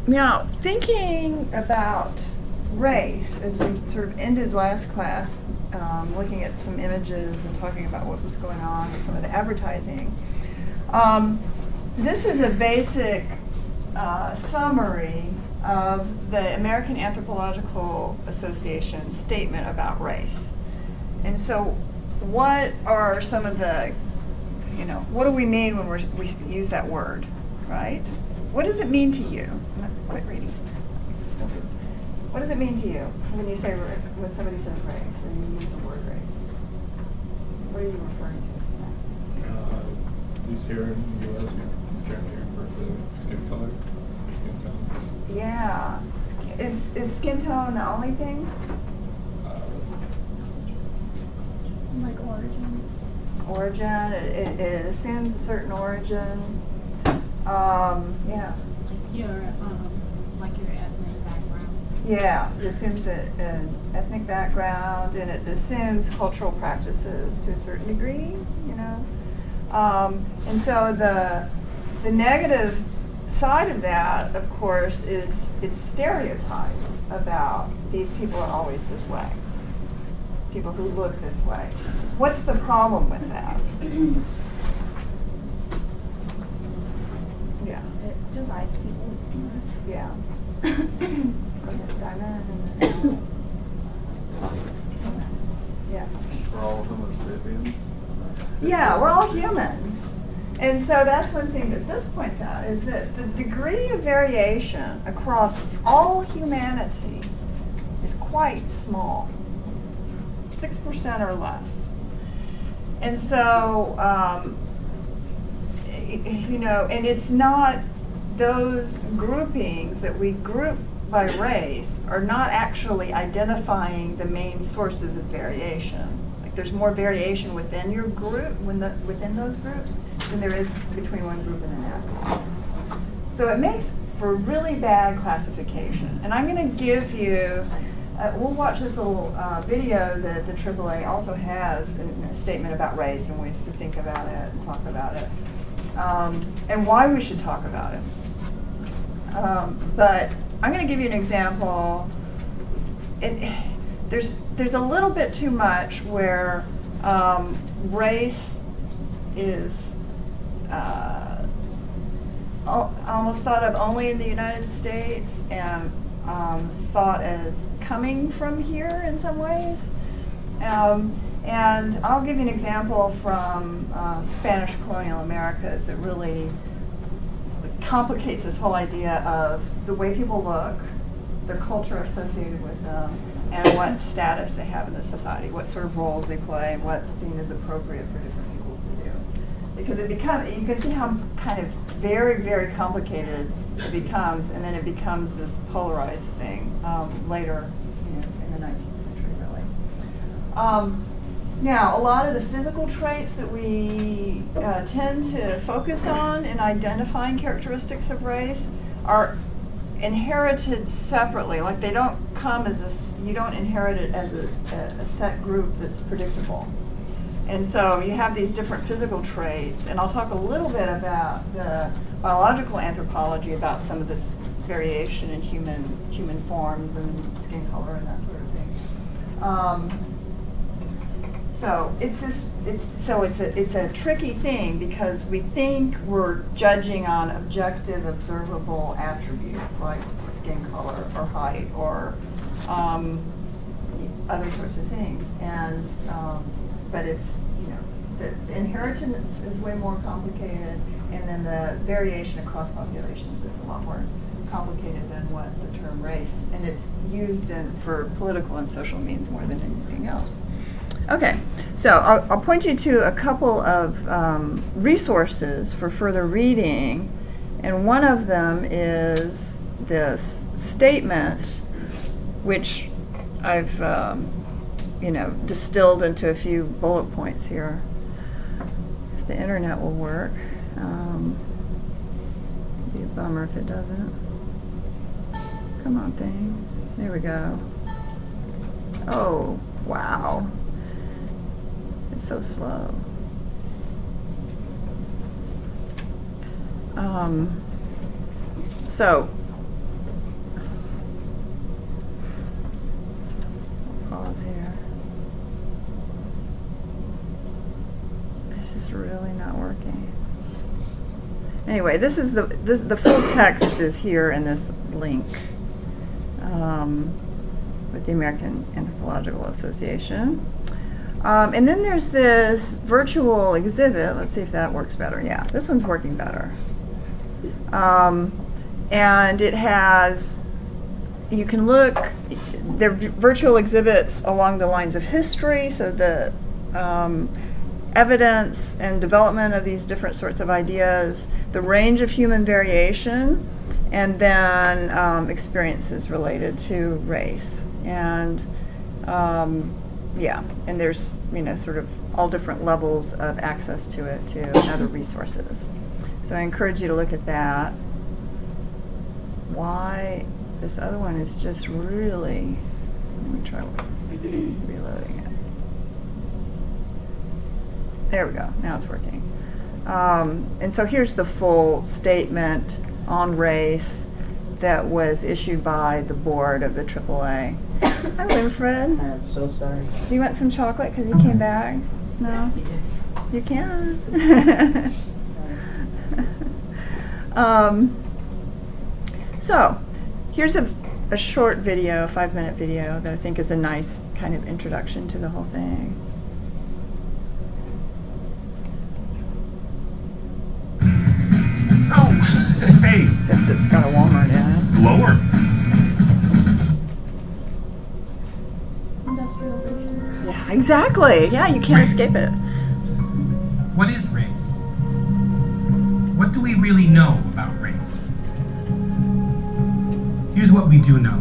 Now, thinking about race, as we sort of ended last class, looking at some images and talking about what was going on with some of the advertising, this is a basic summary of the American Anthropological Association statement about race. And so what are some of the, what do we mean when we use that word, right? What does it mean to you? Quit reading. What does it mean to you when when somebody says race, or you use the word race? What are you referring to? At least here in the U.S., we generally refer to skin color, skin tone. Yeah. Is skin tone the only thing? Like origin. Origin. It assumes a certain origin. Yeah. Like your ethnic background. Yeah, it assumes an ethnic background, and it assumes cultural practices to a certain degree, And so the negative side of that, of course, is it's stereotypes about these people are always this way. People who look this way. What's the problem with that? Yeah. It divides people. Yeah. Go ahead, Diamond, and then yeah. We're all Homo sapiens. Yeah, we're all humans. And so that's one thing that this points out, is that the degree of variation across all humanity is quite small, 6% or less. And so, and it's not those groupings that we group by race are not actually identifying the main sources of variation. Like there's more variation within your group, within those groups, than there is between one group and the next. So it makes for really bad classification. And I'm going to give you, we'll watch this little video that the AAA also has a statement about race and ways to think about it and talk about it, and why we should talk about it. But I'm going to give you an example. There's a little bit too much where race is almost thought of only in the United States and thought as coming from here in some ways. And I'll give you an example from Spanish colonial Americas that really complicates this whole idea of the way people look, their culture associated with them, and what status they have in the society, what sort of roles they play, and what's seen as appropriate for different people to do. Because you can see how kind of very, very complicated it becomes, and then it becomes this polarized thing later in the 19th century, really. Now, a lot of the physical traits that we tend to focus on in identifying characteristics of race are inherited separately. Like they don't come as you don't inherit it as a set group that's predictable. And so you have these different physical traits, and I'll talk a little bit about the biological anthropology about some of this variation in human forms and skin color and that sort of thing. So it's a tricky thing because we think we're judging on objective, observable attributes like skin color or height or other sorts of things, and but it's the inheritance is way more complicated, and then the variation across populations is a lot more complicated than what the term race, and it's used for political and social means more than anything else. Okay, so I'll point you to a couple of resources for further reading, and one of them is this statement, which I've distilled into a few bullet points here. If the internet will work, it'd be a bummer if it doesn't. Come on, thing. There we go. Oh, wow. It's so slow. So really not working. Anyway, this is the full text is here in this link with the American Anthropological Association. And then there's this virtual exhibit. Let's see if that works better. Yeah, this one's working better. And it has, you can look, they're virtual exhibits along the lines of history, so the evidence and development of these different sorts of ideas, the range of human variation, and then experiences related to race. And yeah, and there's, you know, sort of all different levels of access to it too, and other resources. So I encourage you to look at that. Why this other one is just really, let me try reloading it. There we go, now it's working. And so here's the full statement on race that was issued by the board of the AAA. Hi, Winfred. I'm so sorry. Do you want some chocolate because you came back? No? You can. So, here's a short video, a 5-minute video that I think is a nice kind of introduction to the whole thing. Oh, hey. Except it's got a Walmart in it. Lower. Industrialization. Yeah, exactly. Yeah, you can't Race. escape it. What is race? What do we really know about race? Here's what we do know.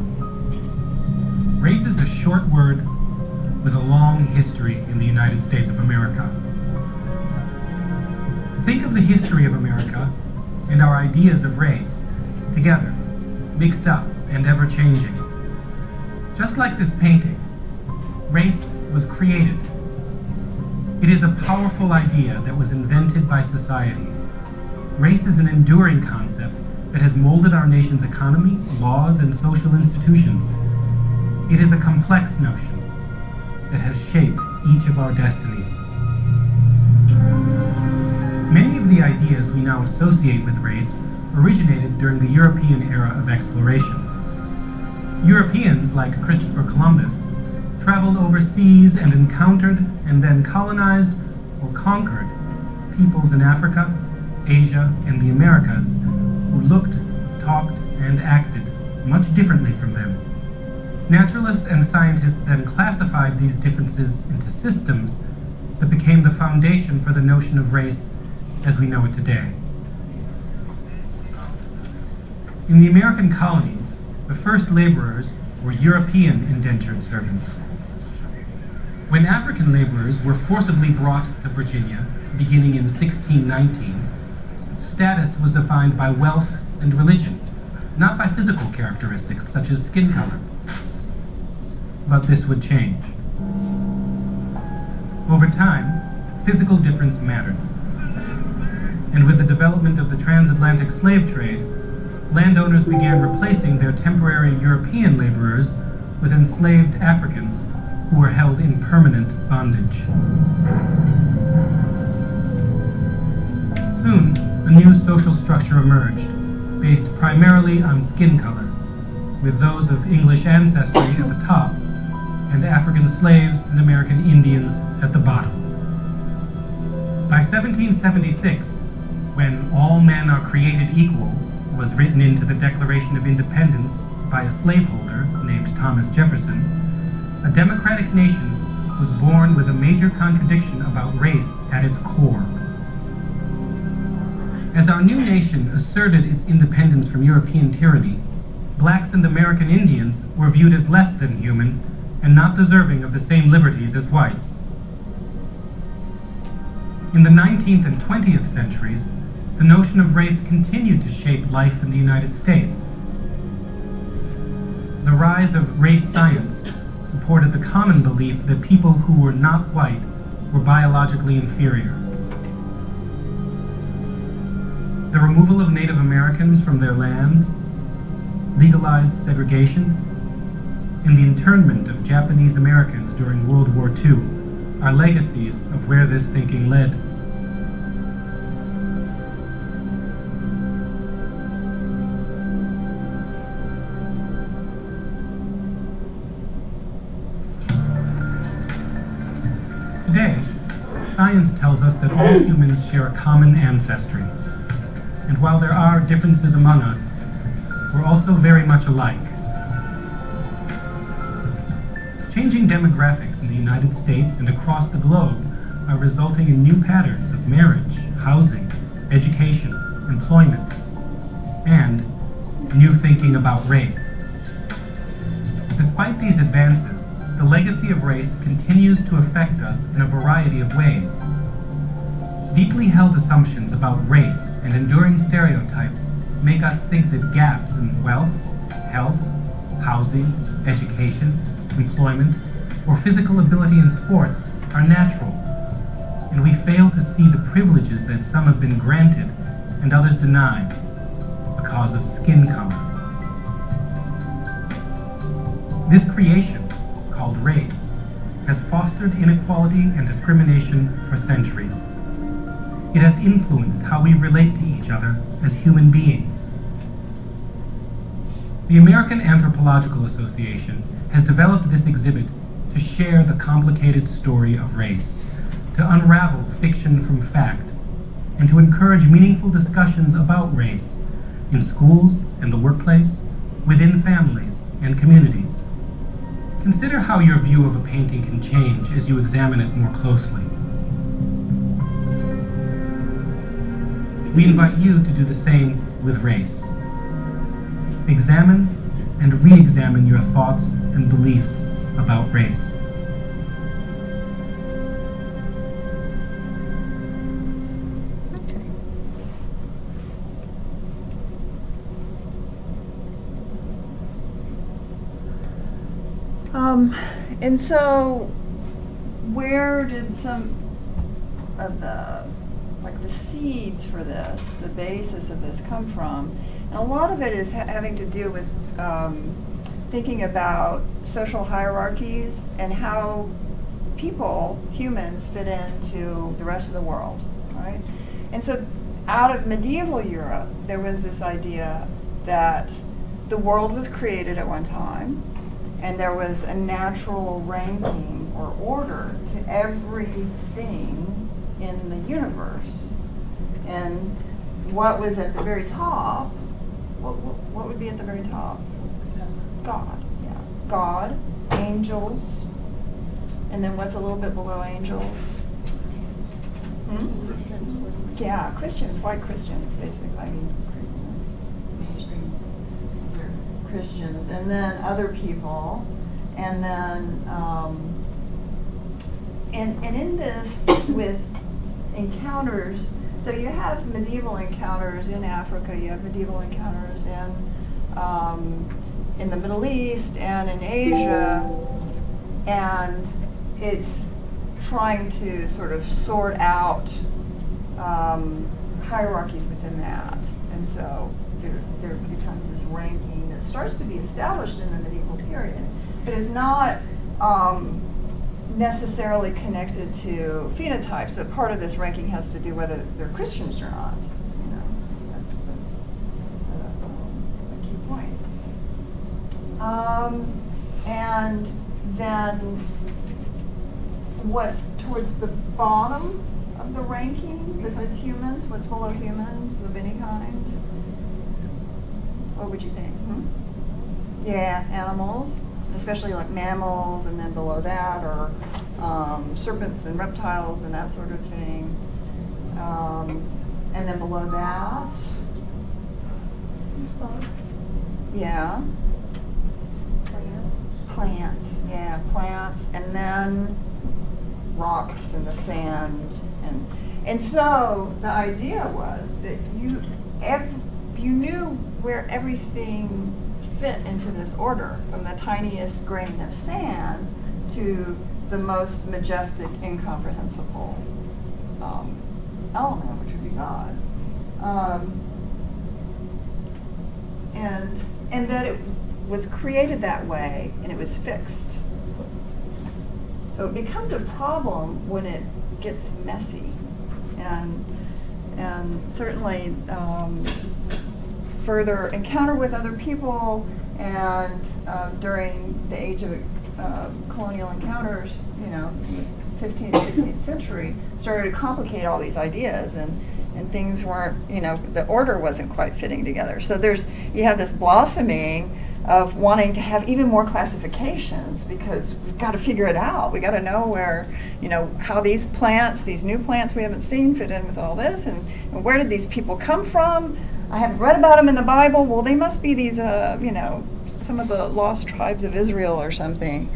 Race is a short word with a long history in the United States of America. Think of the history of America and our ideas of race together, mixed up and ever-changing. Just like this painting, race was created. It is a powerful idea that was invented by society. Race is an enduring concept that has molded our nation's economy, laws, and social institutions. It is a complex notion that has shaped each of our destinies. Many of the ideas we now associate with race originated during the European era of exploration. Europeans, like Christopher Columbus, traveled overseas and encountered and then colonized or conquered peoples in Africa, Asia, and the Americas who looked, talked, and acted much differently from them. Naturalists and scientists then classified these differences into systems that became the foundation for the notion of race as we know it today. In the American colonies, the first laborers were European indentured servants. When African laborers were forcibly brought to Virginia, beginning in 1619, status was defined by wealth and religion, not by physical characteristics such as skin color. But this would change. Over time, physical difference mattered. And with the development of the transatlantic slave trade, landowners began replacing their temporary European laborers with enslaved Africans who were held in permanent bondage. Soon, a new social structure emerged, based primarily on skin color, with those of English ancestry at the top and African slaves and American Indians at the bottom. By 1776, when all men are created equal was written into the Declaration of Independence by a slaveholder named Thomas Jefferson, a democratic nation was born with a major contradiction about race at its core. As our new nation asserted its independence from European tyranny, blacks and American Indians were viewed as less than human and not deserving of the same liberties as whites. In the 19th and 20th centuries, the notion of race continued to shape life in the United States. The rise of race science supported the common belief that people who were not white were biologically inferior. The removal of Native Americans from their lands, legalized segregation, and the internment of Japanese Americans during World War II are legacies of where this thinking led. science tells us that all humans share a common ancestry. And while there are differences among us, we're also very much alike. Changing demographics in the United States and across the globe are resulting in new patterns of marriage, housing, education, employment, and new thinking about race. Despite these advances, the legacy of race continues to affect us in a variety of ways. Deeply held assumptions about race and enduring stereotypes make us think that gaps in wealth, health, housing, education, employment, or physical ability in sports are natural, and we fail to see the privileges that some have been granted and others denied because of skin color. This creation, called race, has fostered inequality and discrimination for centuries. It has influenced how we relate to each other as human beings. The American Anthropological Association has developed this exhibit to share the complicated story of race, to unravel fiction from fact, and to encourage meaningful discussions about race in schools and the workplace, within families and communities. Consider how your view of a painting can change as you examine it more closely. We invite you to do the same with race. Examine and re-examine your thoughts and beliefs about race. And so, where did some of the seeds for this, the basis of this, come from? And a lot of it is having to do with thinking about social hierarchies and how people, humans, fit into the rest of the world, right? And so, out of medieval Europe, there was this idea that the world was created at one time, and there was a natural ranking or order to everything in the universe. And what was at the very top, what would be at the very top? God, yeah. God, angels, and then what's a little bit below angels? Yeah, Christians, white Christians, basically. I mean, mainstream Christians, and then other people, and then, and in this, with encounters, so you have medieval encounters in Africa, you have medieval encounters in the Middle East and in Asia, and it's trying to sort of sort out hierarchies within that. And so there becomes this ranking that starts to be established in the medieval period, but is not necessarily connected to phenotypes. That part of this ranking has to do whether they're Christians or not. You know, that's a key point. And then what's towards the bottom of the ranking, besides humans, what's below humans of any kind? What would you think? Yeah, animals, especially like mammals, and then below that are serpents and reptiles and that sort of thing. And then below that, Bugs. yeah, plants, yeah, plants, and then rocks and the sand, and so the idea was that you knew where everything fit into this order, from the tiniest grain of sand to the most majestic, incomprehensible element, which would be God, and that it was created that way and it was fixed. So it becomes a problem when it gets messy, and certainly further encounter with other people, and during the age of colonial encounters, you know, 15th, 16th century started to complicate all these ideas, and things weren't, the order wasn't quite fitting together. So you have this blossoming of wanting to have even more classifications, because we've got to figure it out. We got to know where, how these new plants we haven't seen fit in with all this, and where did these people come from? I haven't read about them in the Bible. Well, they must be these, some of the lost tribes of Israel or something.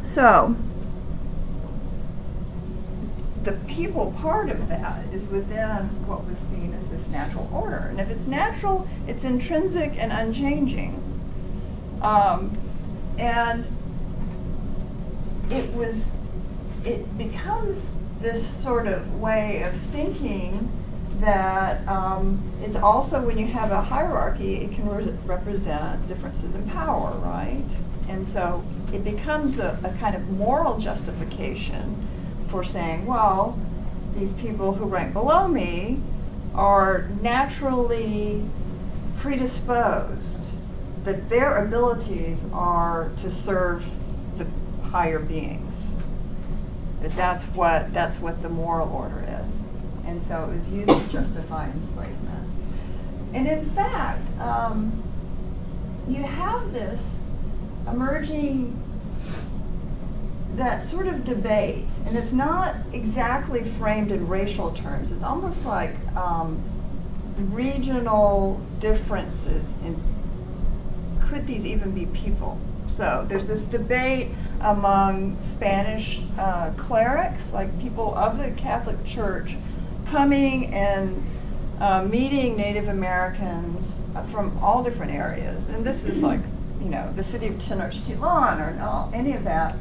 So the people part of that is within what was seen as this natural order. And if it's natural, it's intrinsic and unchanging. And it becomes this sort of way of thinking that is also, when you have a hierarchy, it can represent differences in power, right? And so it becomes a kind of moral justification for saying, well, these people who rank below me are naturally predisposed, that their abilities are to serve the higher beings. That's what the moral order is. And so it was used to justify enslavement. And in fact, you have this emerging, that sort of debate, and it's not exactly framed in racial terms. It's almost like regional differences in, could these even be people? So there's this debate among Spanish clerics, like people of the Catholic Church, coming and meeting Native Americans from all different areas. And this is like, the city of Tenochtitlan or any of that.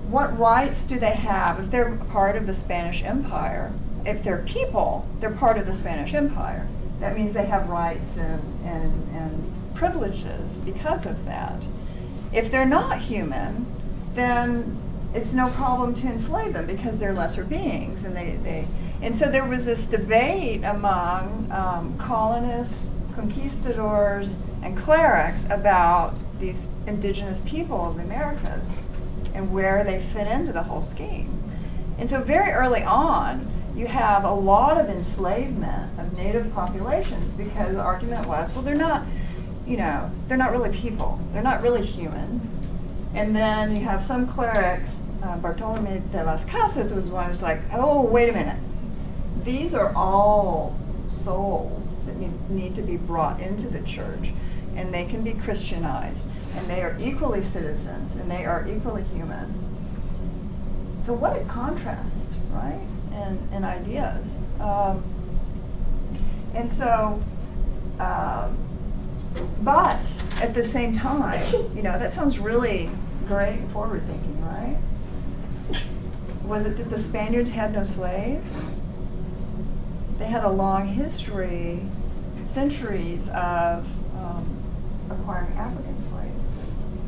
What rights do they have if they're part of the Spanish Empire? If they're people, they're part of the Spanish Empire. That means they have rights and privileges because of that. If they're not human, then it's no problem to enslave them because they're lesser beings. And so there was this debate among colonists, conquistadors, and clerics about these indigenous people of the Americas and where they fit into the whole scheme. And so very early on, you have a lot of enslavement of native populations, because the argument was, well, they're not really people. They're not really human. And then you have some clerics, Bartolome de las Casas was one who's like, oh, wait a minute. These are all souls that need to be brought into the church, and they can be Christianized, and they are equally citizens, and they are equally human. So what a contrast, right? And ideas. And so, but at the same time, that sounds really great and forward thinking, right? Was it that the Spaniards had no slaves? They had a long history, centuries of acquiring African slaves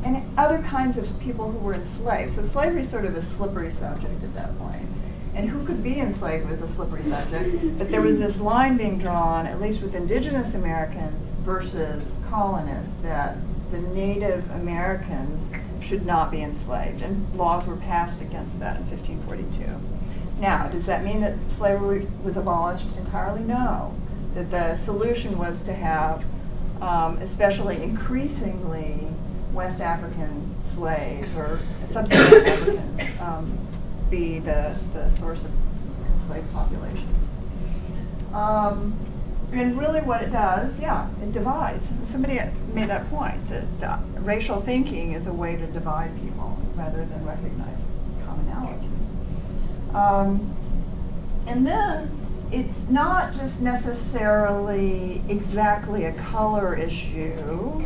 and other kinds of people who were enslaved. So slavery is sort of a slippery subject at that point. And who could be enslaved was a slippery subject. But there was this line being drawn, at least with indigenous Americans versus colonists, that the Native Americans should not be enslaved. And laws were passed against that in 1542. Now, does that mean that slavery was abolished entirely? No. That the solution was to have, especially increasingly, West African slaves or sub-Saharan Africans be the source of enslaved populations. And really what it does, it divides. Somebody made that point, that racial thinking is a way to divide people rather than recognize commonalities. And then it's not just necessarily exactly a color issue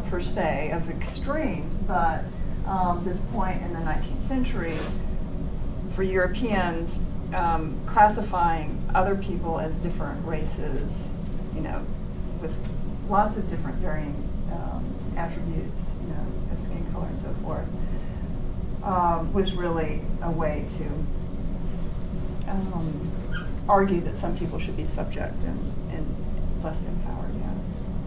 per se of extremes, but this point in the 19th century for Europeans classifying other people as different races, with lots of different varying attributes, of skin color and so forth, was really a way to argue that some people should be subject and less empowered.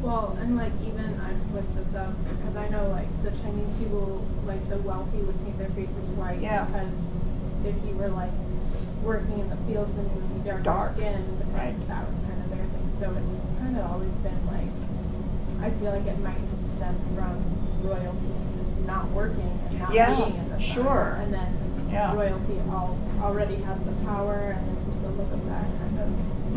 Well, and like even I just looked this up because I know like the Chinese people, like the wealthy would paint their faces white Yeah. because if you were like working in the fields then you would be dark skinned, right. and that was kind of their thing. So it's kind of always been like, I feel like it might have stemmed from royalty just not working and not Yeah, being in the sun. sure. And then Yeah. royalty already has the power and then just the look of that kind of.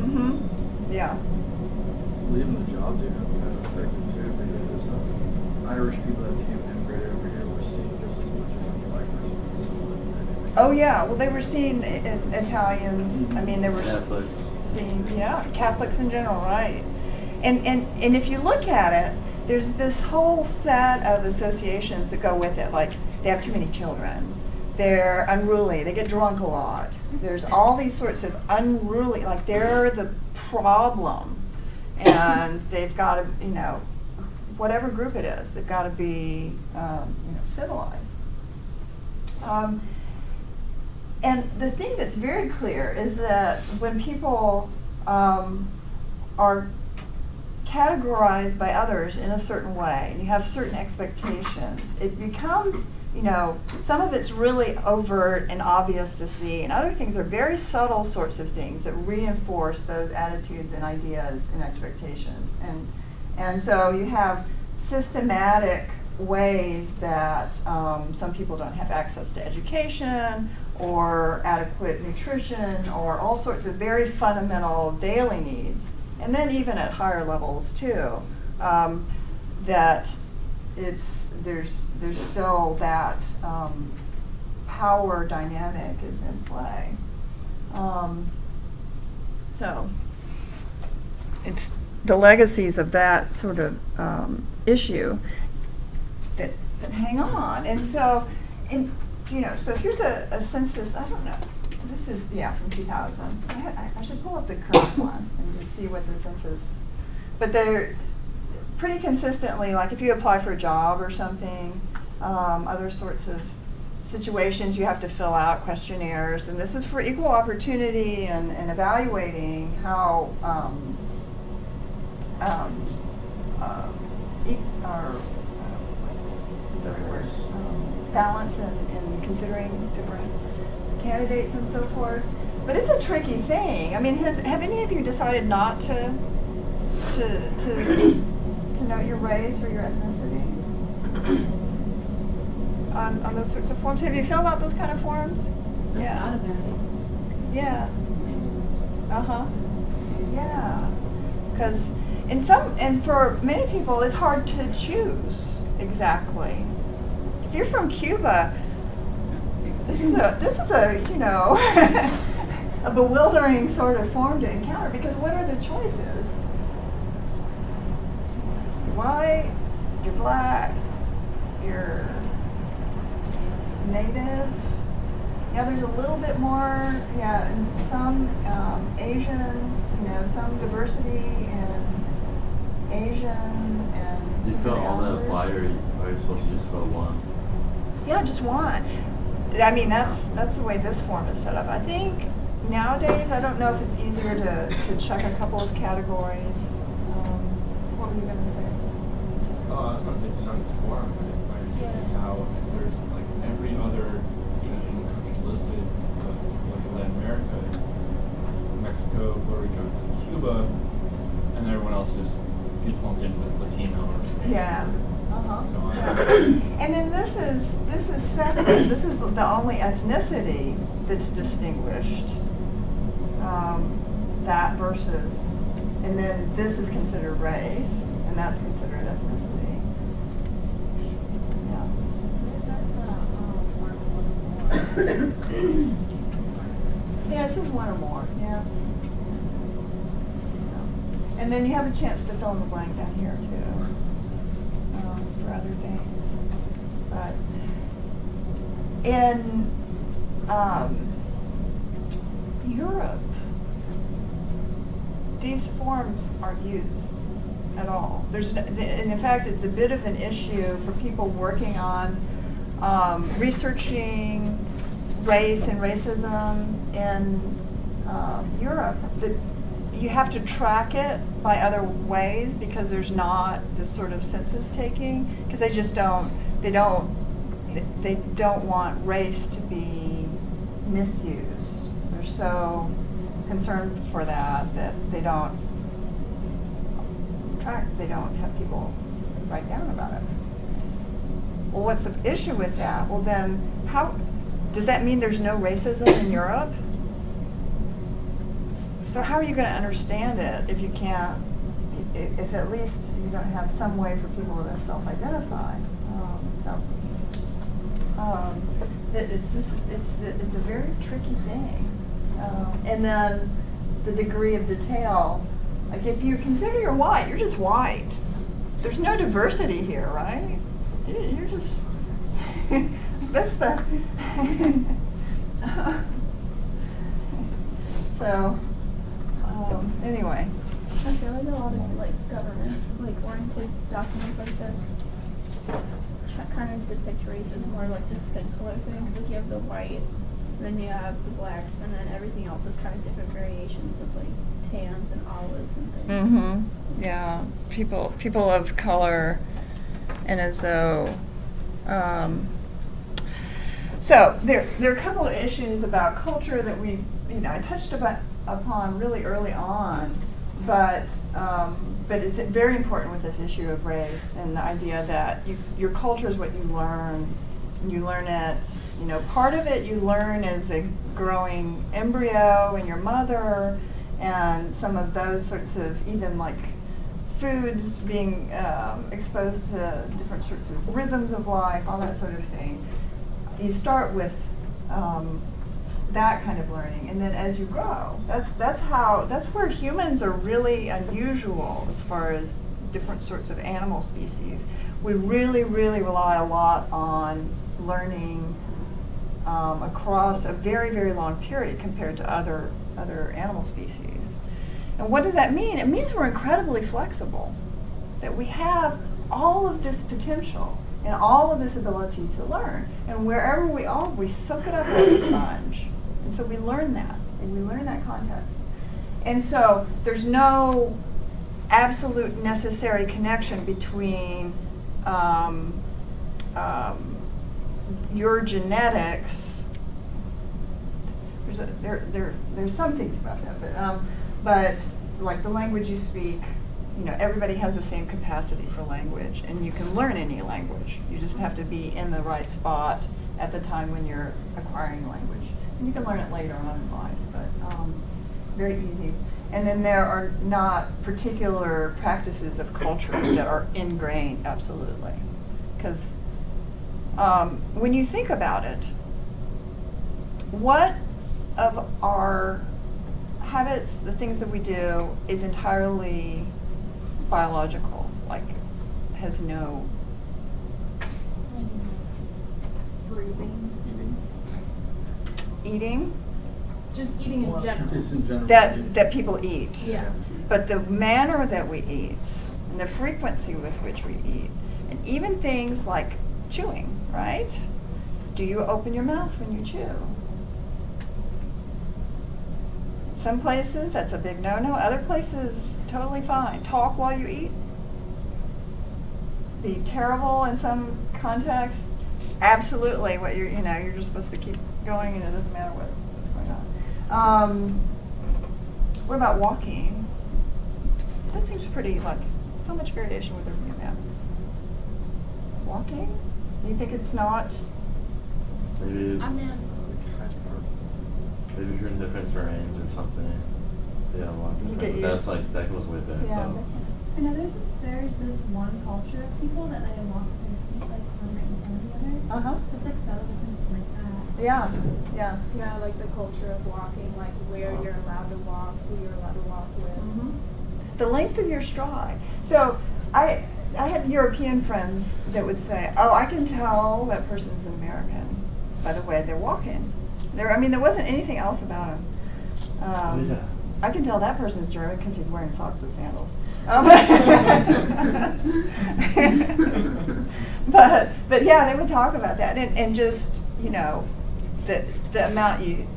Mm-hmm. Yeah. Well, even the jobs are kind of affected too, because Irish people that came and immigrated over here were seen just as much as a black person. Oh yeah. Well, they were seeing Italians. I mean, they were Catholics. seeing Catholics in general, right? And if you look at it, there's this whole set of associations that go with it. Like they have too many children, they're unruly, they get drunk a lot. There's all these sorts of unruly, like they're the problem, and they've got to, whatever group it is, they've got to be, civilized. And the thing that's very clear is that when people are categorized by others in a certain way, and you have certain expectations, it becomes, some of it's really overt and obvious to see, and other things are very subtle sorts of things that reinforce those attitudes and ideas and expectations. And so you have systematic ways that some people don't have access to education or adequate nutrition or all sorts of very fundamental daily needs. And then even at higher levels too, that there's still that power dynamic is in play. So it's the legacies of that sort of issue that hang on. And so, so here's a census. I don't know. This is, from 2000. I should pull up the current one and just see what the census, but they're pretty consistently, like if you apply for a job or something, other sorts of situations, you have to fill out questionnaires, and this is for equal opportunity and evaluating how balance in considering different candidates and so forth. But it's a tricky thing. I mean, have any of you decided not to note your race or your ethnicity on those sorts of forms? Have you filled out those kind of forms? Yeah. Not about it. Yeah. Yeah. Because and for many people, it's hard to choose exactly. If you're from Cuba, this is a a bewildering sort of form to encounter, because what are the choices? You're white, you're black, you're native. Yeah, there's a little bit more, and some Asian, some diversity in Asian and. You fill all that apply, or are you supposed to just fill one? Yeah, just one. I mean, that's the way this form is set up. I think nowadays, I don't know if it's easier to check a couple of categories. What were you going to say? I was going to say, just on this forum, I was just seeing how there's like every other Asian country listed, like Latin America, it's Mexico, Puerto Rico, Cuba, and everyone else just gets lumped in with Latino or Spanish. Yeah. So on. And then this is separate. This is the only ethnicity that's distinguished. That versus, and then this is considered race, and that's considered ethnicity. Yeah. Yeah, it says one or more. Yeah. And then you have a chance to fill in the blank down here too. For other things. But in Europe, these forms aren't used at all. And in fact, it's a bit of an issue for people working on researching race and racism in Europe. That you have to track it by other ways because there's not this sort of census taking, because they just don't want race to be misused. They're so concerned for that they don't have people write down about it. Well, what's the issue with that? Well, then how does that mean there's no racism in Europe? So how are you going to understand it if you can't, if at least you don't have some way for people to self-identify? It's a very tricky thing. And then the degree of detail, like if you consider you're white, you're just white. There's no diversity here, right? You're just, that's the, so, anyway. I feel like a lot of like government oriented documents like this kind of depict race as more like the skin color things. Like you have the white, then you have the blacks, and then everything else is kind of different variations of like tans and olives and things. Mm-hmm. Yeah, people of color, and as though. So there are a couple of issues about culture that I touched upon really early on, but it's very important with this issue of race and the idea that your culture is what you learn. You learn it. Part of it you learn as a growing embryo in your mother, and some of those sorts of even like foods being exposed to different sorts of rhythms of life, all that sort of thing. You start with that kind of learning, and then as you grow, that's where humans are really unusual as far as different sorts of animal species. We really, really rely a lot on learning across a very, very long period compared to other animal species. And what does that mean? It means we're incredibly flexible, that we have all of this potential and all of this ability to learn. And wherever we are, we soak it up like a sponge. And so we learn that, and we learn that context. And so there's no absolute necessary connection between your genetics. There's some things about that, but like the language you speak, everybody has the same capacity for language, and you can learn any language. You just have to be in the right spot at the time when you're acquiring language. And you can learn it later on in life, but very easy. And then there are not particular practices of culture that are ingrained, absolutely. Because when you think about it, what of our habits, the things that we do, is entirely biological, like has no breathing, eating just eating in general. Just in general. that people eat. Yeah. But the manner that we eat and the frequency with which we eat, and even things like chewing, right? Do you open your mouth when you chew? Some places that's a big no-no. Other places totally fine. Talk while you eat. Be terrible in some contexts. Absolutely. What you're just supposed to keep going, and it doesn't matter what's going on. What about walking? That seems pretty like. How much variation would there be in that? Walking? Do you think it's not? Maybe. I mean, Maybe if you're in different terrains or something. Yeah, that goes with it. Yeah. So. I know there's this one culture of people that they walk their feet like one right in front of the other. Uh-huh. So it's like subtle differences like that. Yeah. yeah, like the culture of walking, like where you're allowed to walk, who you're allowed to walk with. Mm-hmm. The length of your stride. So I had European friends that would say, "Oh, I can tell that person's American by the way they're walking." There wasn't anything else about him. Yeah. I can tell that person's German because he's wearing socks with sandals. But yeah, they would talk about that, and just the amount you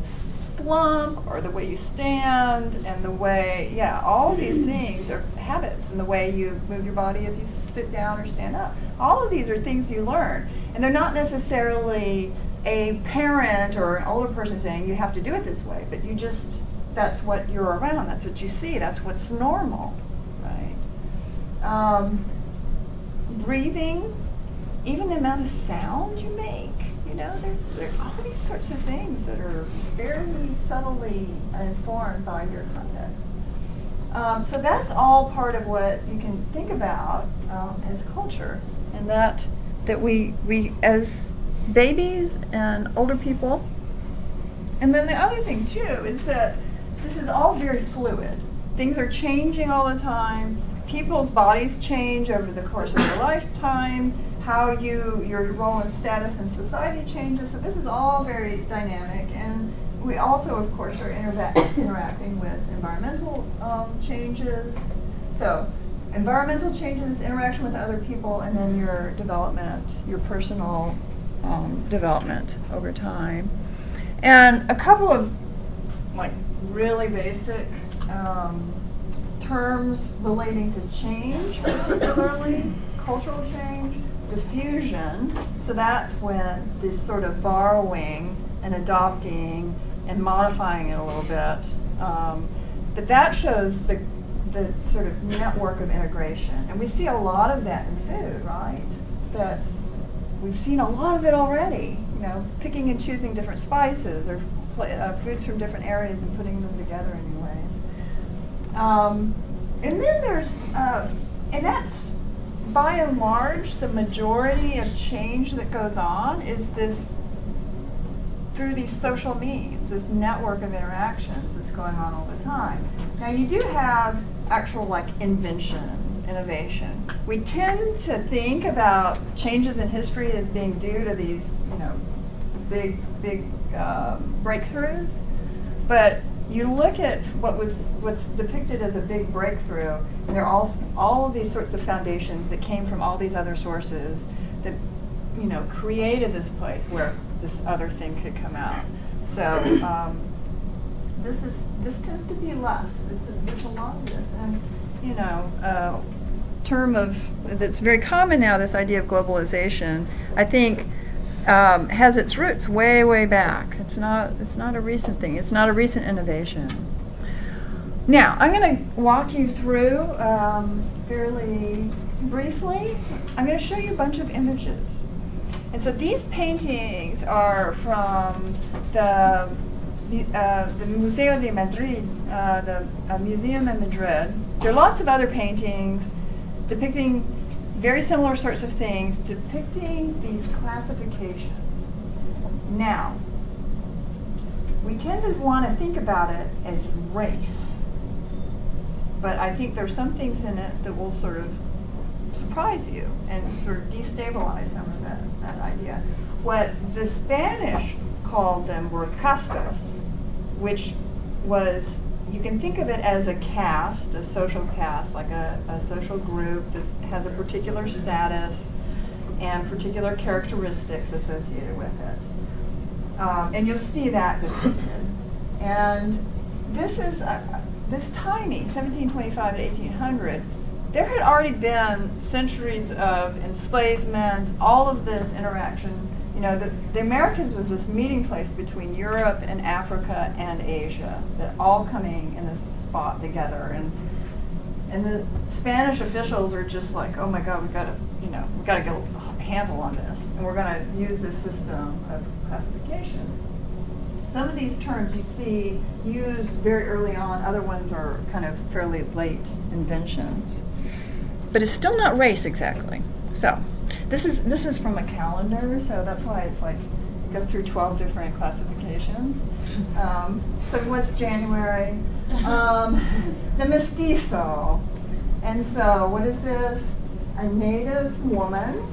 slump, or the way you stand, and the way, yeah, all of these things are habits, and the way you move your body as you sit down or stand up. All of these are things you learn, and they're not necessarily a parent or an older person saying you have to do it this way, but you just, that's what you're around, that's what you see, that's what's normal, right? Breathing, even the amount of sound you make, you know, there are all these sorts of things that are very subtly informed by your context. So that's all part of what you can think about as culture, and that we as babies and older people. And then the other thing too is that this is all very fluid. Things are changing all the time. People's bodies change over the course of their lifetime. How your role and status in society changes. So this is all very dynamic. And we also, of course, are interacting with environmental changes. So environmental changes, interaction with other people, and then your development, your personal development over time. And a couple of like really basic terms relating to change, particularly cultural change, diffusion. So that's when this sort of borrowing and adopting and modifying it a little bit. But that shows the sort of network of integration. And we see a lot of that in food, right? That we've seen a lot of it already, you know, picking and choosing different spices or foods from different areas and putting them together in new ways. And then there's, and that's by and large, the majority of change that goes on is this through these social means, this network of interactions that's going on all the time. Now you do have actual like inventions, innovation. We tend to think about changes in history as being due to these, you know, big breakthroughs, but you look at what's depicted as a big breakthrough, and there are all of these sorts of foundations that came from all these other sources that, you know, created this place where this other thing could come out. So this tends to be less. There's a lot of this, and you know, term of that's very common now. This idea of globalization, I think. Has its roots way back. It's not a recent thing. It's not a recent innovation. Now, I'm going to walk you through fairly briefly. I'm going to show you a bunch of images. And so these paintings are from the Museo de Madrid, the museum in Madrid. There are lots of other paintings depicting very similar sorts of things, depicting these classifications. Now, we tend to want to think about it as race, but I think there's some things in it that will sort of surprise you and sort of destabilize some of that idea. What the Spanish called them were castas, which was, you can think of it as a caste, a social caste, like a social group that has a particular status and particular characteristics associated with it. And you'll see that depicted. And this is this timing, 1725 to 1800, there had already been centuries of enslavement, all of this interaction. You know, the Americas was this meeting place between Europe and Africa and Asia, that all coming in this spot together. And the Spanish officials are just like, oh my God, we gotta get a handle on this, and we're gonna use this system of classification. Some of these terms you see used very early on, other ones are kind of fairly late inventions. But it's still not race exactly. So this is from a calendar, so that's why it's like it goes through 12 different classifications. So what's January? The mestizo. And so what is this? A native woman,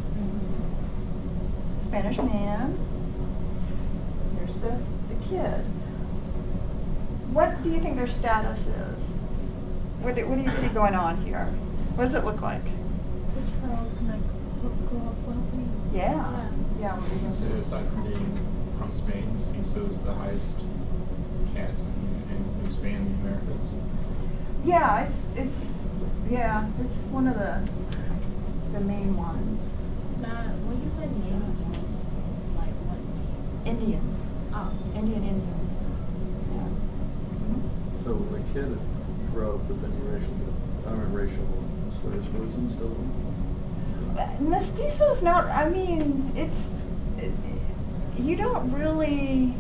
Spanish man. Here's the kid. What do you think their status is? What do you see going on here? What does it look like? The child's gonna grow up wealthy. Yeah. So aside from being from Spain, mestizo is the highest cast and expand the Americas. Yeah, it's one of the main ones. Now, when you say native, like what? Indian. Oh, Indian. Yeah. So when a kid grew up with any racial slurs, was and still. Mestizo's not, I mean, you don't really,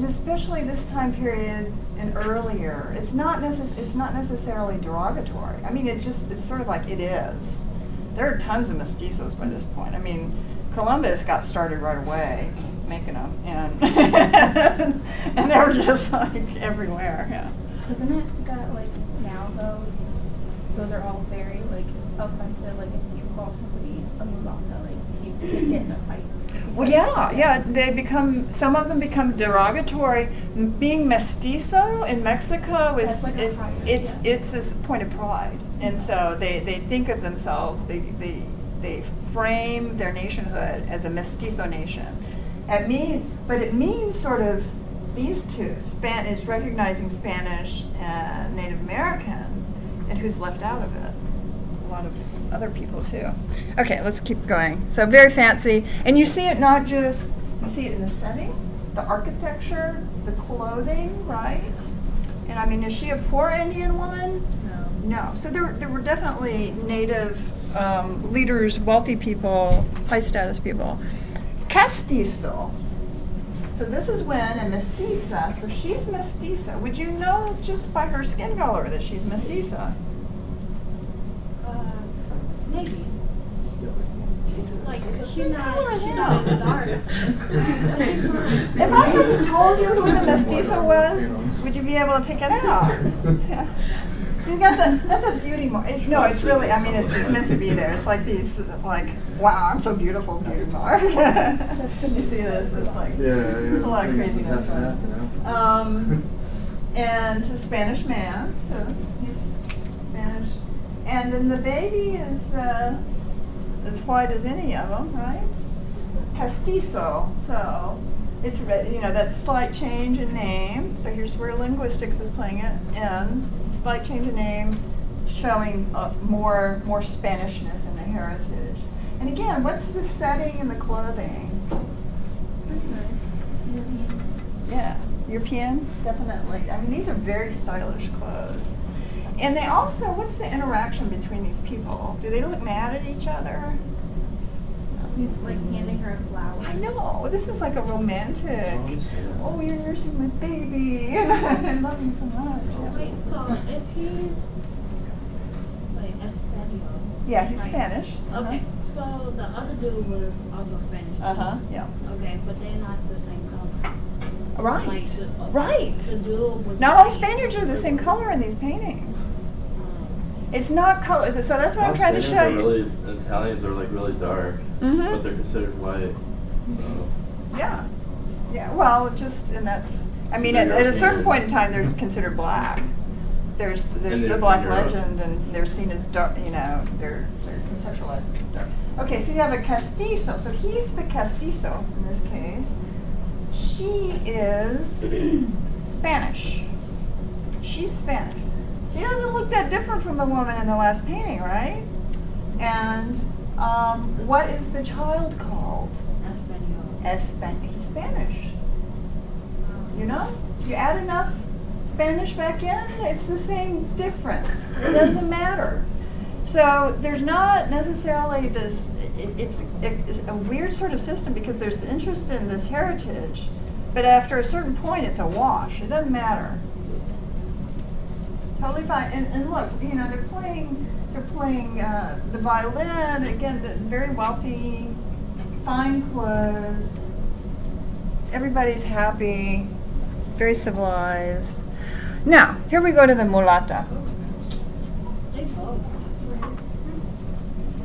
especially this time period and earlier, it's not necessarily derogatory. I mean, it's sort of like it is. There are tons of mestizos by this point. I mean, Columbus got started right away making them, and and they were just like everywhere, yeah. Isn't it that like now though, those are all very like offensive, like if you call somebody a mulata, like you could get in a fight. Well, yeah, some of them become derogatory. Being mestizo in Mexico is, That's like a pride, it's a point of pride. And so they think of themselves, they frame their nationhood as a mestizo nation. But it means sort of these two, it's recognizing Spanish and Native American, and who's left out of it. A lot of other people too. Okay, let's keep going. So very fancy, and you see it not just, you see it in the setting, the architecture, the clothing, right? And I mean, is she a poor Indian woman? No. So there were definitely native leaders, wealthy people, high status people. Castizo. So this is when a mestiza, so she's mestiza. Would you know just by her skin color that she's mestiza? maybe. She's like, cause she's Color not in now. the dark. If I hadn't told you who the mestizo was, would you be able to pick it out? Yeah. She's got that's a beauty mark. No, it's really, I mean, it's meant to be there. It's like these, like, wow, I'm so beautiful beauty mark. When you see this, it's like a lot of craziness. And a Spanish man, so he's Spanish. And then the baby is as white as any of them, right? Castizo. So it's, that slight change in name. So here's where linguistics is playing it in. Slight change in name, showing more Spanishness in the heritage. And again, what's the setting and the clothing? Pretty nice. European. Yeah, European, definitely. I mean, these are very stylish clothes. And they also, what's the interaction between these people? Do they look mad at each other? He's like handing her a flower. I know, this is like a romantic. Oh, you're nursing my baby, and I love you so much. Wait, so if he's like Espanol. Yeah, he's right? Spanish. Okay, so the other dude was also Spanish. Too. Yeah. Okay, but they're not the same color. Right. Like Right. The dude was. Not all Spaniards are the same color in these paintings. It's not colors, so that's what I'm trying to show you. Italians are like really dark, Mhm. but they're considered white. Yeah. Yeah, well, and that's, I mean, at a certain point in time, they're considered black. There's the black legend, and they're seen as dark, they're conceptualized as dark. Okay, so you have a castizo. So he's the castizo in this case. She is Spanish. She's Spanish. She doesn't look that different from the woman in the last painting, right? And what is the child called? He's Spanish. You add enough Spanish back in, it's the same difference. It doesn't matter. So there's not necessarily this, it's a weird sort of system because there's interest in this heritage, but after a certain point it's a wash. It doesn't matter. Totally fine. And look, they're playing the violin, again, the very wealthy, fine clothes. Everybody's happy, very civilized. Now, here we go to the mulata.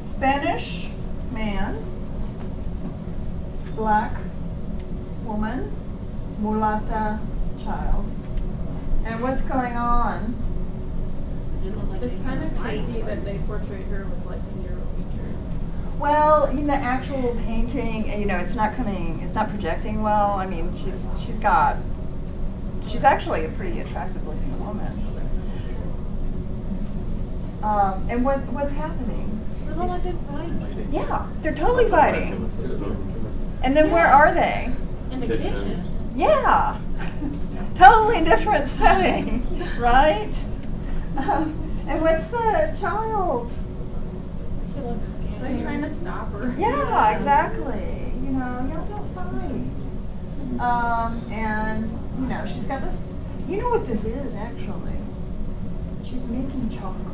Spanish man, black woman, mulata child. And what's going on? It's kind of crazy that they portrayed her with like 0 features. Well, the actual painting, it's not projecting well. I mean, she's got she's actually a pretty attractive looking woman. And what's happening? It looked like they're fighting. Yeah, they're totally fighting. And then where are they? In the kitchen. Yeah, totally different setting, right? And what's the child? She looks Like scared. trying to stop her. Yeah, exactly. You know, y'all don't fight. And you know, she's got this. You know what this is actually? She's making chocolate.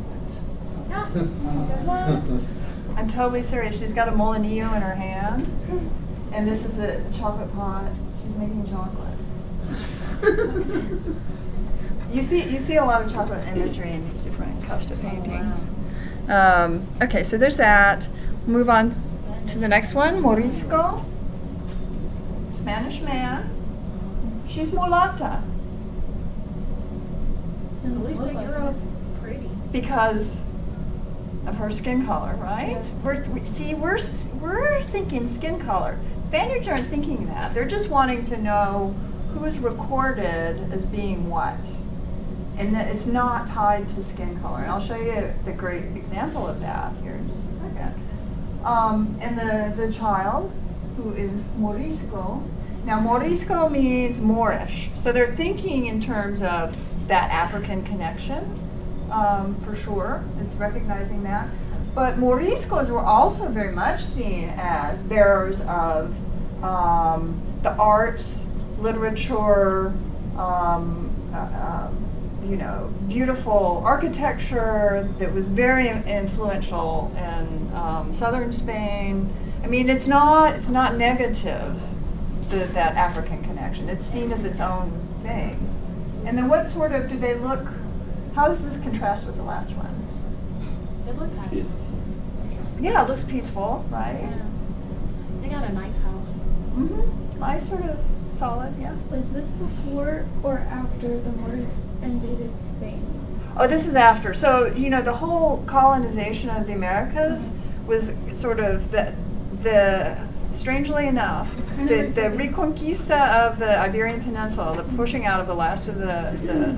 I'm totally serious. She's got a molinillo in her hand, and this is a chocolate pot. She's making chocolate. You see a lot of chocolate imagery in these different Costa paintings. Okay, so there's that. Move on to the next one. Morisco, Spanish man. She's mulata At least they drew up pretty. because of her skin color, right? We're thinking skin color. Spaniards aren't thinking that. They're just wanting to know who is recorded as being what. And that it's not tied to skin color. And I'll show you the great example of that here in just a second. And the child, who is Morisco. Now, Morisco means Moorish. So they're thinking in terms of that African connection, for sure. It's recognizing that. But Moriscos were also very much seen as bearers of the arts, literature, you know, beautiful architecture that was very influential in southern Spain. I mean, it's not negative, that African connection. It's seen as its own thing. And then what sort of do they look? How does this contrast with the last one? They look happy. Yeah, it looks peaceful, right? Yeah. They got a nice house. Mm-hmm. Nice, sort of solid, yeah. Was this before or after the Moors invaded Spain? Oh, this is after. So, you know, the whole colonization of the Americas was sort of the strangely enough, the reconquista of the Iberian Peninsula, the pushing out of the last of the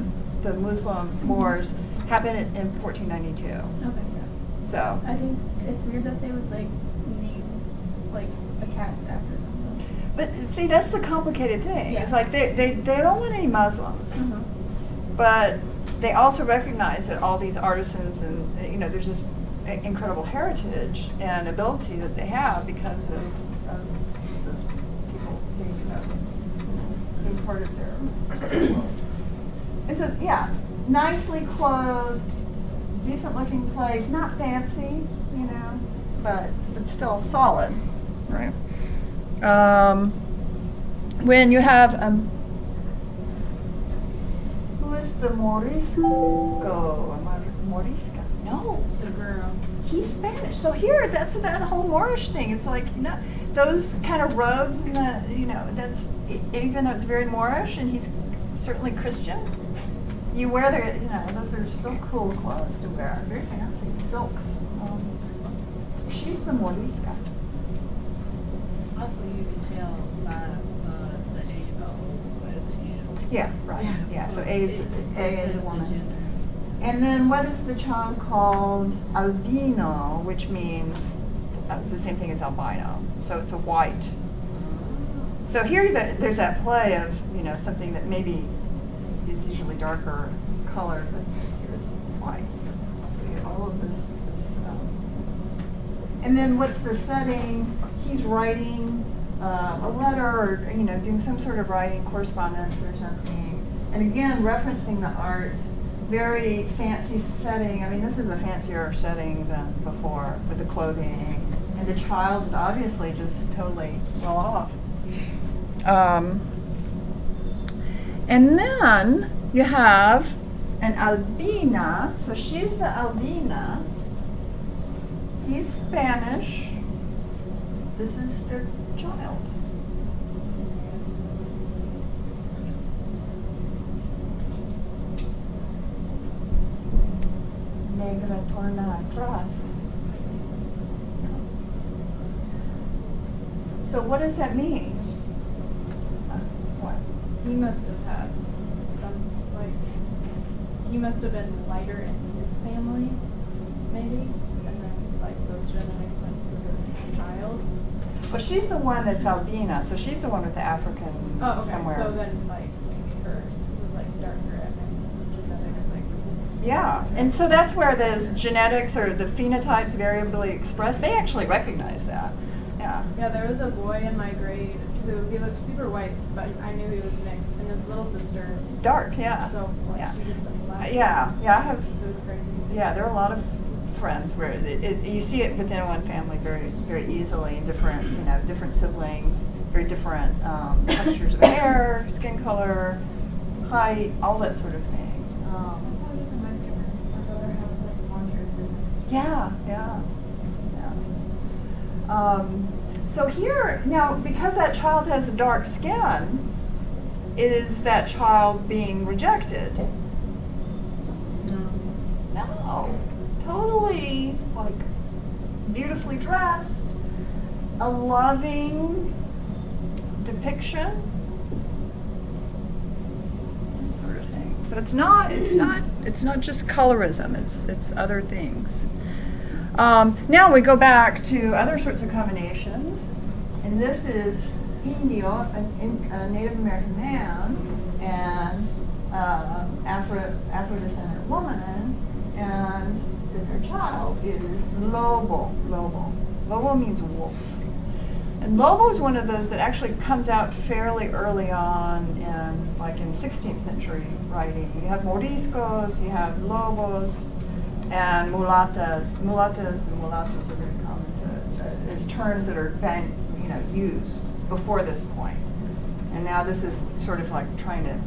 Muslim Moors happened in 1492. Okay. So, I think it's weird that they would like name like a caste after them. but see, that's the complicated thing. Yeah. It's like they don't want any Muslims. Uh-huh. But they also recognize that all these artisans and, you know, there's this incredible heritage and ability that they have because of those people being part of their. And so, yeah, nicely clothed, decent looking place, not fancy, you know, but still solid, right? When you have who is the Morisco? Morisca? No, The girl. he's Spanish. So here, that's that whole Moorish thing. It's like, you know, those kind of robes and the, you know, that's even though it's very Moorish and he's certainly Christian. You wear the, you know, those are still cool clothes to wear. Very fancy silks. So she's the Morisca. Also, you can tell by the A at the end. Yeah, right. Yeah. So A is a the woman. gender. And then what is the child called? Albino, which means the same thing as albino. So it's a white. So here there's that play of, you know, something that maybe is usually darker colored, but here it's white. So you have all of this and then what's the setting? He's writing a letter or, you know, doing some sort of writing, correspondence or something. And again, referencing the arts. Very fancy setting. I mean, this is a fancier setting than before with the clothing. And the child is obviously just totally well off. And then you have an albina. So she's the albina. He's Spanish. This is their child. Negra torna atrás. So what does that mean? What? He must have had he must have been lighter in his family, maybe, and then like those genetics went to the child. Well, she's the one that's albina, so she's the one with the African Oh, okay. somewhere. So then like maybe hers was like darker and then the genetics like was. Yeah, and so that's where those genetics or the phenotypes variably expressed, they actually recognize that. Yeah. Yeah, there was a boy in my grade who he looked super white, but I knew he was mixed, and his little sister. Dark, yeah. So like Yeah. she just laughed. Yeah, I have. It was crazy. Yeah, there are a lot of friends where you see it within one family very, very easily. Different, different siblings, very different textures of hair, skin color, height, all that sort of thing. That's how it is in my family. My brother has like blonde hair for this. Yeah. So here now, because that child has a dark skin, is that child being rejected? No, totally like beautifully dressed, a loving depiction, that sort of thing. So it's not just colorism. It's other things. Now we go back to other sorts of combinations, and this is Indio, a Native American man, and Afro-descendant woman, and then her child is Lobo. Lobo means wolf. And Lobo is one of those that actually comes out fairly early on in 16th century writing. You have Moriscos, you have Lobos, and Mulatas. Mulatas and mulattos are very common as terms that are used before this point. And now this is sort of like trying to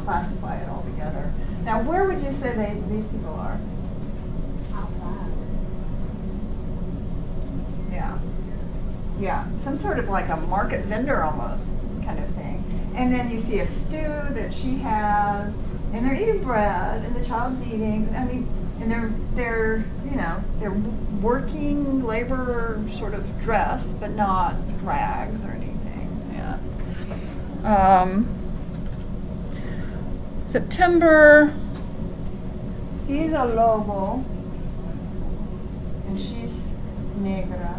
classify it all together. Now, where would you say these people are? Outside. Yeah, some sort of like a market vendor almost kind of thing. And then you see a stew that she has, and they're eating bread, and the child's eating. I mean, and they're working labor sort of dress, but not rags or anything. Yeah. September. He's a Lobo, and she's Negra.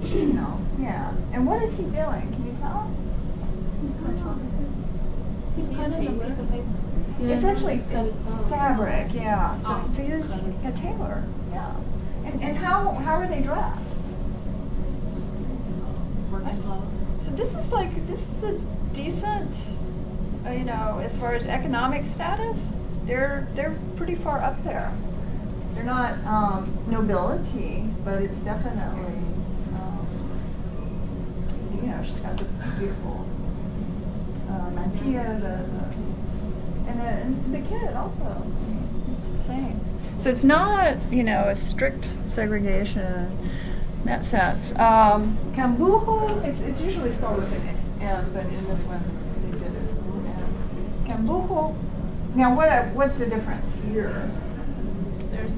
Chino, yeah. And what is he doing? Can you tell? He's kind of a piece of paper. It's actually fabric, yeah. So he's a tailor, yeah. And how are they dressed? So this is a decent, as far as economic status, they're pretty far up there. They're not nobility, but it's definitely, she's got the beautiful mantilla, and the kid also. It's the same. So it's not, a strict segregation in that sense. Cambujo, it's usually spelled with an M, but in this one they did it with an M. Cambujo. Now what's the difference here? There's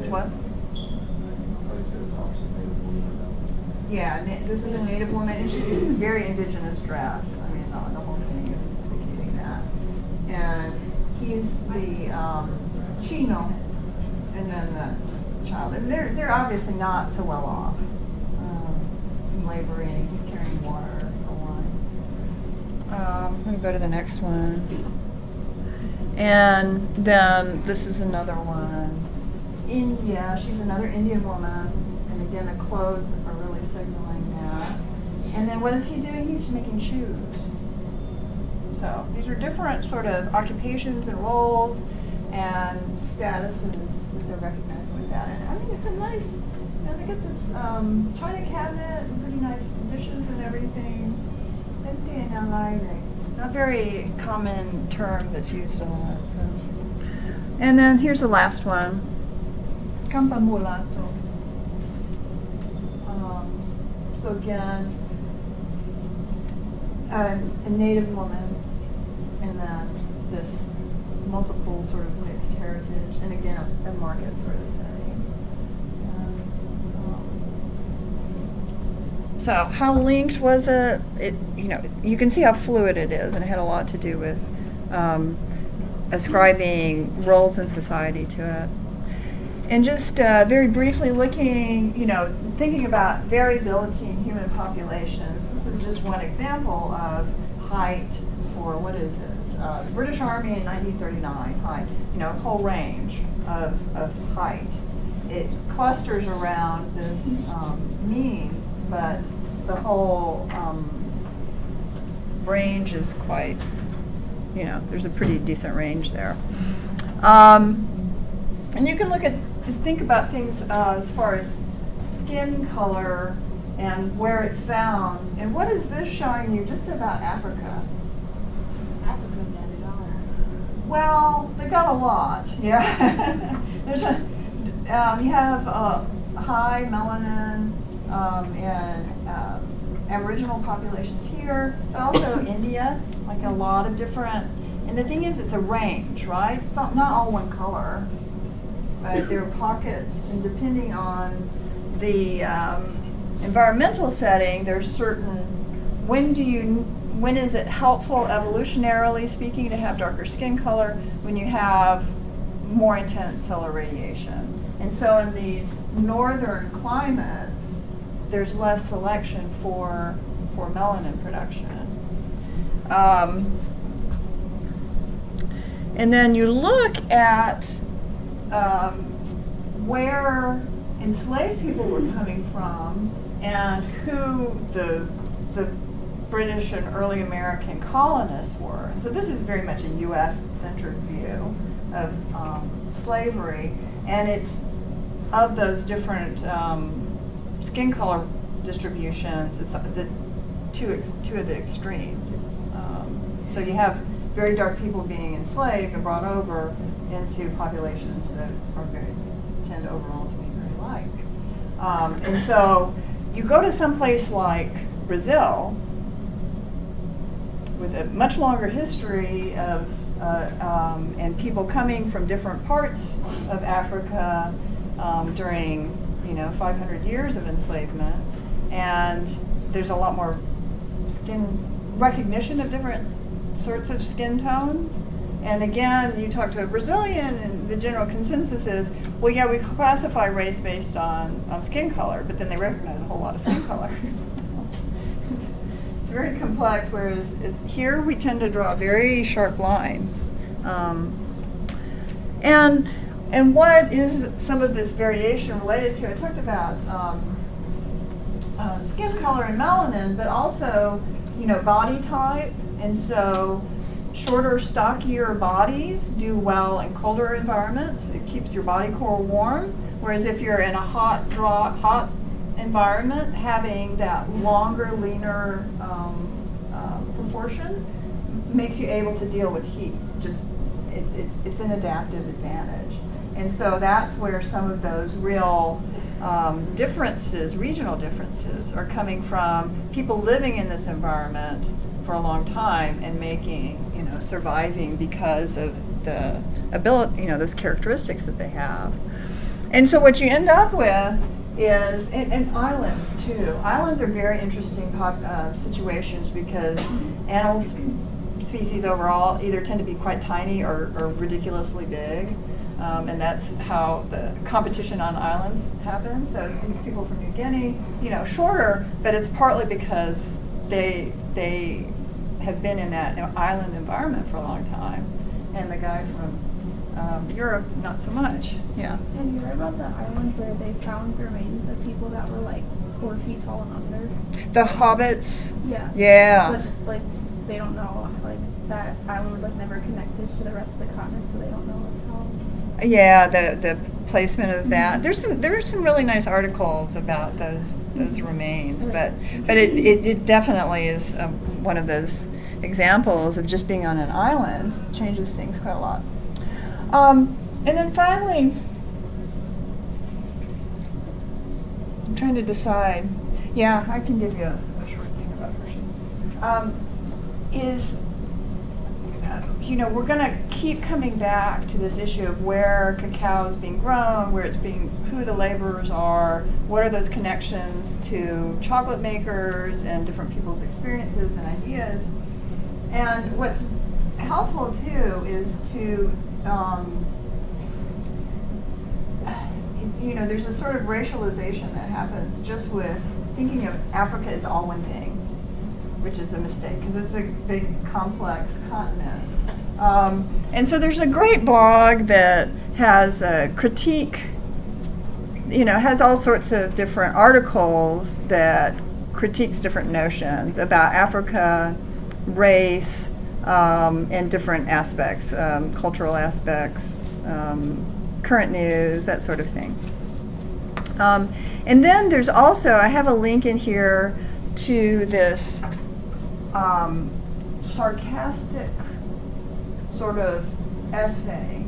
What? Yeah, this is a Native woman, and this is a very indigenous dress. I mean, the whole thing is indicating that. And he's the Chino, and then the child. And they're obviously not so well off. Laboring, carrying water, or wine. Let me go to the next one. And then this is another one. India, she's another Indian woman. And again, the clothes are really signaling that. And then what is he doing? He's making shoes. So these are different sort of occupations and roles and statuses that they're recognizing with that. And I mean, it's a nice, they get this china cabinet and pretty nice dishes and everything. Not very common term that's used a lot. So. And then here's the last one. Campa mulato. So again, a Native woman, and then this multiple sort of mixed heritage, and again a market sort of setting. So how linked was it? You can see how fluid it is, and it had a lot to do with ascribing roles in society to it. And just very briefly looking, thinking about variability in human populations. This is just one example of height for, what is this? The British Army in 1939, height, a whole range of height. It clusters around this mean, but the whole range is quite, there's a pretty decent range there. And you can think about things as far as skin color and where it's found. And what is this showing you just about Africa? Africa got it all. Well, they got a lot, yeah. There's you have high melanin and Aboriginal populations here, but also India, like a lot of different. And the thing is, it's a range, right? It's not all one color, but there are pockets, and depending on the environmental setting, there's certain. When is it helpful, evolutionarily speaking, to have darker skin color? When you have more intense solar radiation. And so in these northern climates, there's less selection for melanin production. And then you look at where enslaved people were coming from and who the British and early American colonists were. So this is very much a U.S.-centered view of slavery, and it's of those different skin color distributions. It's the two of the extremes. So you have very dark people being enslaved and brought over into populations that tend overall to be very like. And so you go to some place like Brazil, with a much longer history of and people coming from different parts of Africa during 500 years of enslavement, and there's a lot more recognition of different sorts of skin tones. And again, you talk to a Brazilian, and the general consensus is, well, yeah, we classify race based on skin color, but then they recognize a whole lot of skin color. It's very complex, whereas here we tend to draw very sharp lines. And what is some of this variation related to? I talked about skin color and melanin, but also, body type. And so shorter, stockier bodies do well in colder environments. It keeps your body core warm. Whereas if you're in a hot environment, having that longer, leaner proportion makes you able to deal with heat. It's an adaptive advantage. And so that's where some of those real differences, regional differences, are coming from people living in this environment for a long time and surviving because of the ability, those characteristics that they have. And so what you end up with is, and islands too. Islands are very interesting situations because animal species overall either tend to be quite tiny or ridiculously big. And that's how the competition on islands happens. So these people from New Guinea, shorter, but it's partly because they have been in that island environment for a long time. And the guy from Europe, not so much. Yeah. Have you read about the island where they found remains of people that were like 4 feet tall and under? The hobbits? Yeah. Yeah. But they don't know, that island was never connected to the rest of the continent, so they don't know how. Yeah, the placement of that. There are some really nice articles about those remains, but it definitely is one of those examples of just being on an island changes things quite a lot. And then finally, I'm trying to decide. Yeah, I can give you a short thing about Hershey. We're going to keep coming back to this issue of where cacao is being grown, who the laborers are, what are those connections to chocolate makers and different people's experiences and ideas. And what's helpful too is to, there's a sort of racialization that happens just with thinking of Africa as all one thing, which is a mistake because it's a big, complex continent. And so there's a great blog that has a critique, has all sorts of different articles that critiques different notions about Africa, race, and different aspects, cultural aspects, current news, that sort of thing. And then there's also, I have a link in here to this sarcastic sort of essay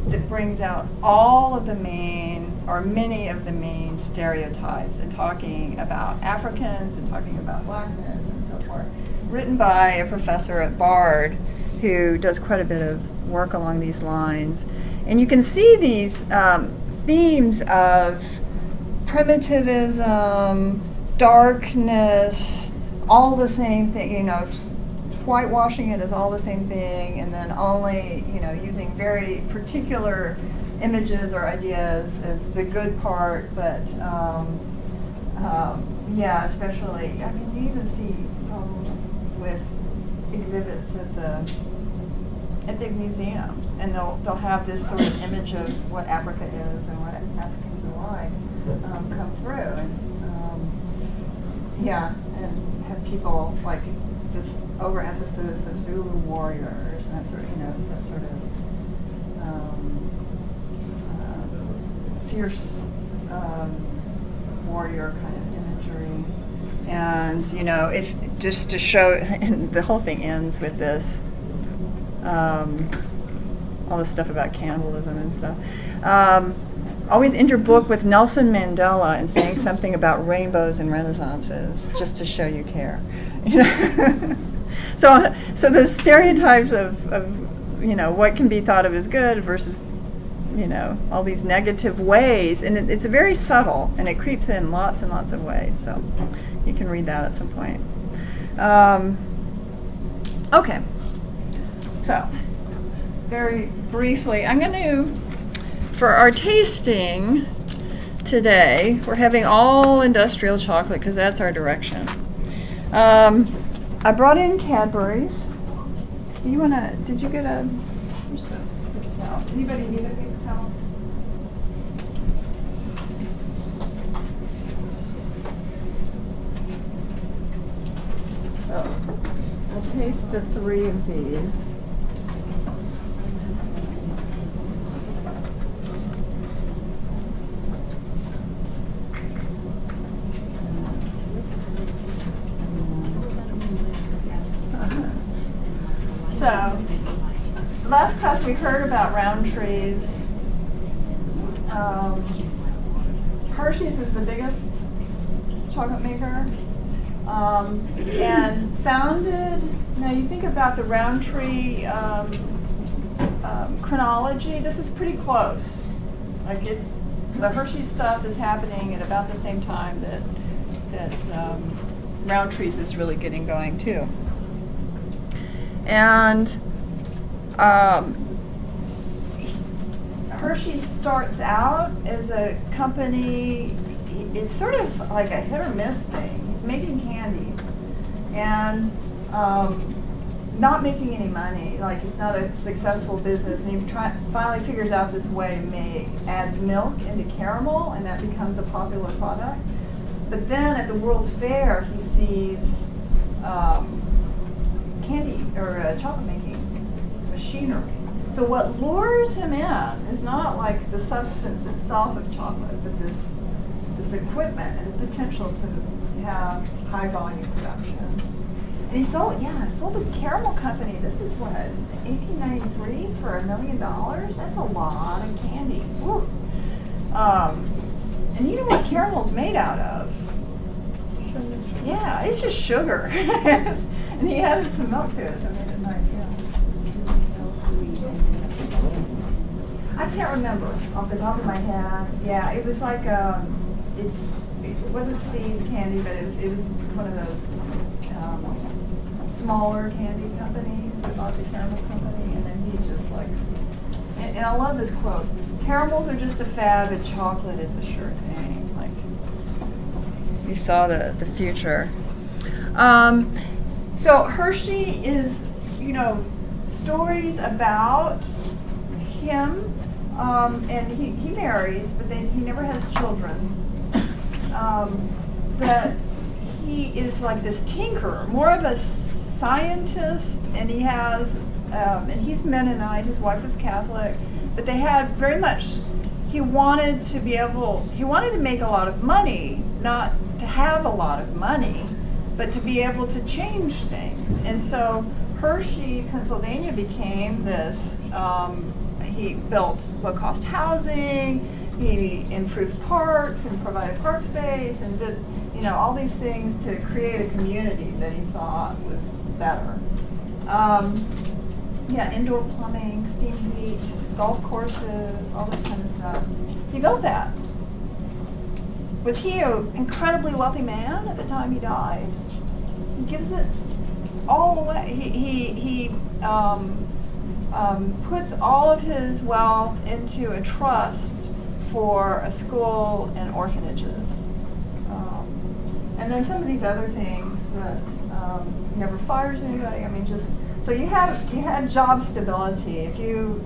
that brings out all of the main, or many of the main stereotypes and talking about Africans and talking about blackness and so forth, written by a professor at Bard who does quite a bit of work along these lines. And you can see these themes of primitivism, darkness, all the same thing, whitewashing it as all the same thing, and then only, using very particular images or ideas as the good part, but especially, you even see problems with exhibits at big museums, and they'll have this sort of image of what Africa is and what Africans are like come through, and have people like this overemphasis of Zulu warriors and that sort of, it's that sort of fierce warrior kind of imagery. And if just to show, and the whole thing ends with this, all this stuff about cannibalism and stuff. Always end your book with Nelson Mandela and saying something about rainbows and renaissances, just to show you care. So the stereotypes of what can be thought of as good versus all these negative ways, and it's very subtle, and it creeps in lots and lots of ways. So you can read that at some point. Okay. So very briefly, I'm going to, for our tasting today, we're having all industrial chocolate because that's our direction. I brought in Cadbury's. Did you get a, no, anybody need a paper towel? So, I'll taste the 3 of these. So, last class we heard about Roundtree's. Hershey's is the biggest chocolate maker, and founded. Now you think about the Roundtree chronology. This is pretty close. Like the Hershey stuff is happening at about the same time that Roundtree's is really getting going too. And Hershey starts out as a company, it's sort of like a hit or miss thing. He's making candies and not making any money. Like, it's not a successful business. And he finally figures out this way to add milk into caramel, and that becomes a popular product. But then at the World's Fair, he sees candy or chocolate making machinery. So what lures him in is not like the substance itself of chocolate, but this equipment and the potential to have high volume production. And he sold the caramel company. This is what, 1893 for $1 million. That's a lot of candy. Woo. And you know what caramel's made out of? Sugar. Yeah, it's just sugar. And he added some milk to it, so it made it nice. Yeah. I can't remember off the top of my head. Yeah, it was like it wasn't Seeds candy, but it was one of those smaller candy companies. they bought the caramel company, and then he just like, and I love this quote, caramels are just a fad, but chocolate is a sure thing. Like, he saw the future. So Hershey is, you know, stories about him, and he marries, but then he never has children. That he is like this tinkerer, more of a scientist, and he has, and he's Mennonite, his wife was Catholic, but they had very much, he wanted to make a lot of money, not to have a lot of money, but to be able to change things. And so Hershey, Pennsylvania became this, he built low-cost housing, he improved parks and provided park space and did, you know, all these things to create a community that he thought was better. Indoor plumbing, steam heat, golf courses, all this kind of stuff. He built that. Was he an incredibly wealthy man at the time he died? He gives it all away. He puts all of his wealth into a trust for a school and orphanages. And then some of these other things that never fires anybody. I mean, just so you had job stability if you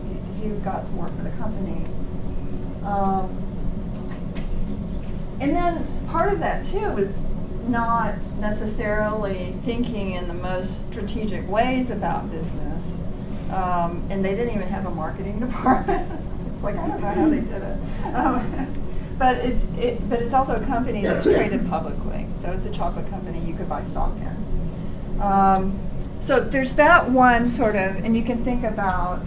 got to work for the company. And then part of that too was not necessarily thinking in the most strategic ways about business. And they didn't even have a marketing department. Like, I don't know how they did it. But it's also a company that's traded publicly. So it's a chocolate company you could buy stock in. So there's that one sort of, and you can think about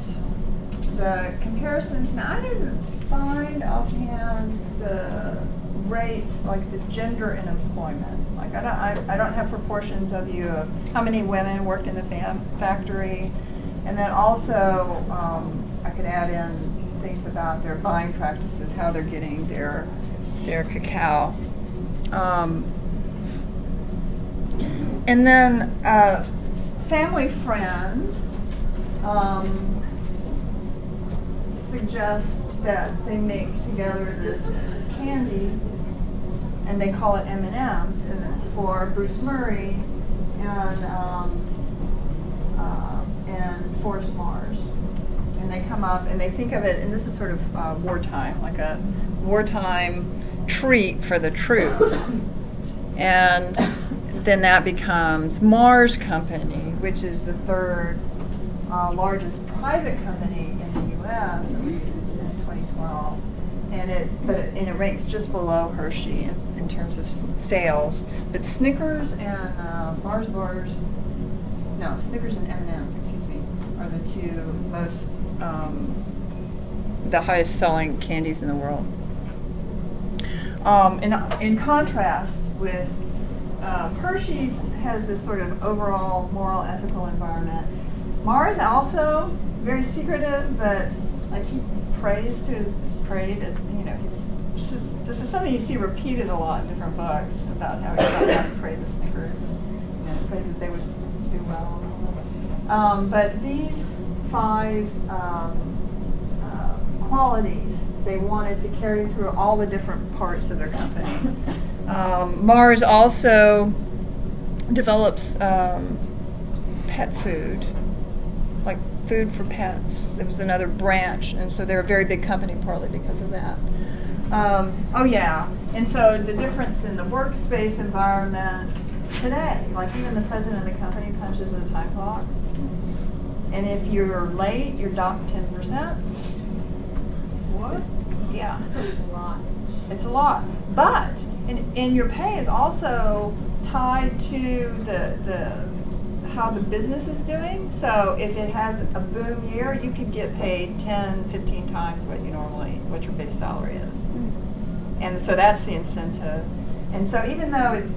the comparisons. Now, I didn't find offhand the rates, like the gender in employment. Like I don't have proportions of how many women worked in the factory, and then also I could add in things about their buying practices, how they're getting their cacao. And then a family friend suggests that they make together this candy, and they call it M&Ms, and it's for Bruce Murray and Forrest Mars. And they come up and they think of it, and this is sort of wartime, like a wartime treat for the troops. And then that becomes Mars Company, which is the third largest private company in the U.S. It was in 2012. And it ranks just below Hershey in terms of sales. But Snickers and Mars bars, no, Snickers and M&Ms, excuse me, are the two most, the highest selling candies in the world. In contrast with Hershey's has this sort of overall moral, ethical environment. Mars also very secretive, but like he prays to his prayed, you know, this is something you see repeated a lot in different books about how he prayed the Snickers and prayed that they would do well. But these 5 qualities they wanted to carry through all the different parts of their company. Mars also develops pet food, like food for pets. There was another branch, and so they're a very big company partly because of that. And so the difference in the workspace environment today, like even the president of the company punches a time clock, and if you're late, you're docked 10%. What? Yeah. That's a lot. It's a lot. But, and your pay is also tied to the how the business is doing. So if it has a boom year, you could get paid 10, 15 times what your base salary is. And so that's the incentive. And so even though it's,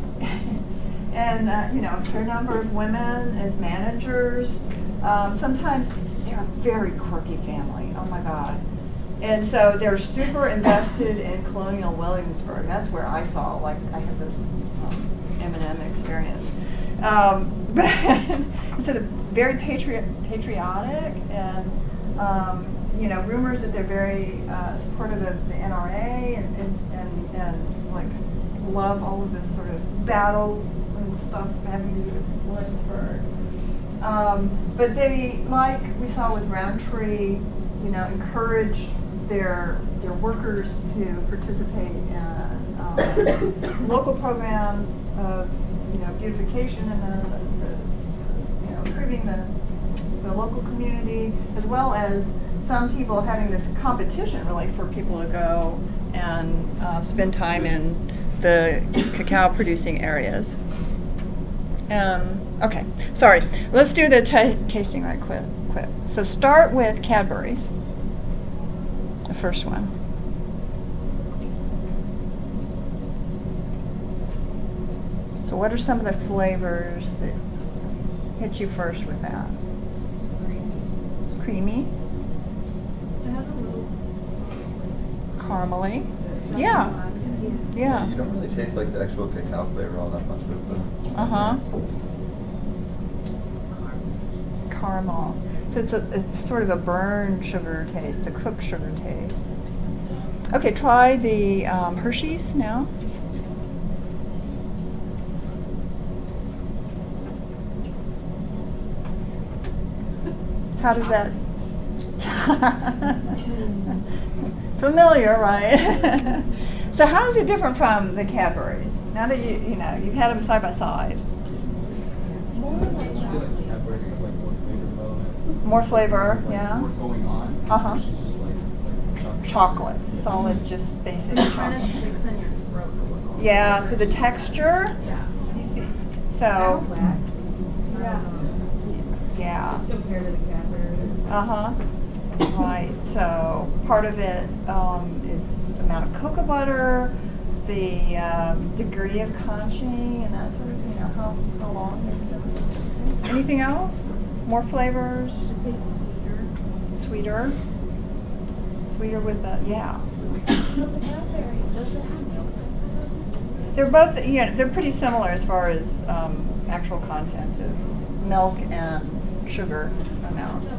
and a fair number of women as managers, sometimes they're a very quirky family. Oh my God. And so they're super invested in Colonial Williamsburg. That's where I saw, I had this M&M experience. But instead of very patriotic and, you know, rumors that they're very supportive of the NRA and like love all of this sort of battles and stuff having to do with Williamsburg. But they, like we saw with Roundtree, you know, encourage their workers to participate in local programs of, you know, beautification and you know, improving the local community, as well as some people having this competition really for people to go and spend time in the cacao producing areas. Okay, sorry. Let's do the tasting right quick. So start with Cadbury's, the first one. So what are some of the flavors that hit you first with that? Creamy? It has a little Caramely? Yeah. Yeah. You don't really taste like the actual cacao flavor all that much with the. Uh-huh. Caramel. So it's sort of a burned sugar taste, a cooked sugar taste. Okay, try the Hershey's now. How does that? Familiar, right? So how is it different from the Cadbury's? Now that you know you've had them side by side. More flavor, yeah. More going on. Uh-huh. She's just like Chocolate, solid, just basic It kind of chocolate. sticks in your throat a little. Yeah. So the texture, Yeah. you see. So Yeah. yeah. Compared to the Cadbury. Uh-huh. Right, so part of it is the amount of cocoa butter, the degree of conching, and that sort of, you know, how long it's been. Anything else? More flavors? It tastes sweeter. Sweeter? Sweeter with the, yeah. Does the Cadbury, does it have milk? They're both, you know, they're pretty similar as far as actual content of milk and sugar amounts.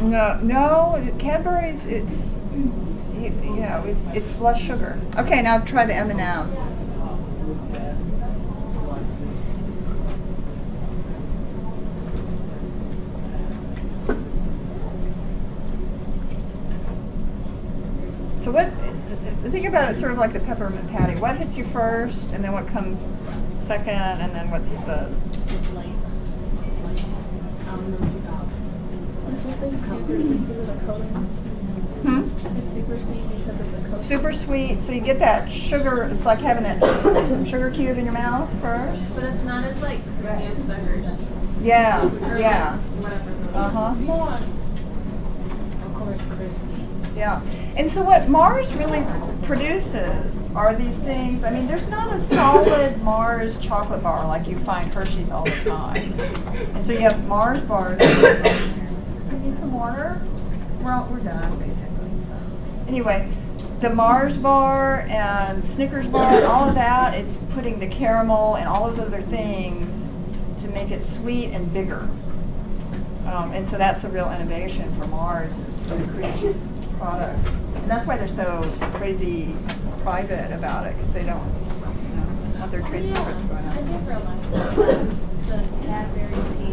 No, Cadbury's, it's, you know, it's less sugar. Okay, now try the M&M. So what, think about it sort of like the peppermint patty. What hits you first, and then what comes second, and then what's the... It's just like super sweet because of the coating. It's super sweet because of the coating. Super sweet, so you get that sugar, it's like having a sugar cube in your mouth first. But it's not as like creamy as the Hershey's. Yeah, Or yeah. like whatever. Uh-huh. Of course, crispy. Yeah. And so what Mars really produces are these things, I mean, there's not a solid Mars chocolate bar like you find Hershey's all the time. And so you have Mars bars. You need some water? We're done, basically. Anyway, the Mars bar and Snickers bar and all of that, it's putting the caramel and all those other things to make it sweet and bigger. And so that's a real innovation for Mars, is to create these products. And that's why they're so crazy private about it, because they don't, you know, want their trade secrets going I out. did realize that the Cadbury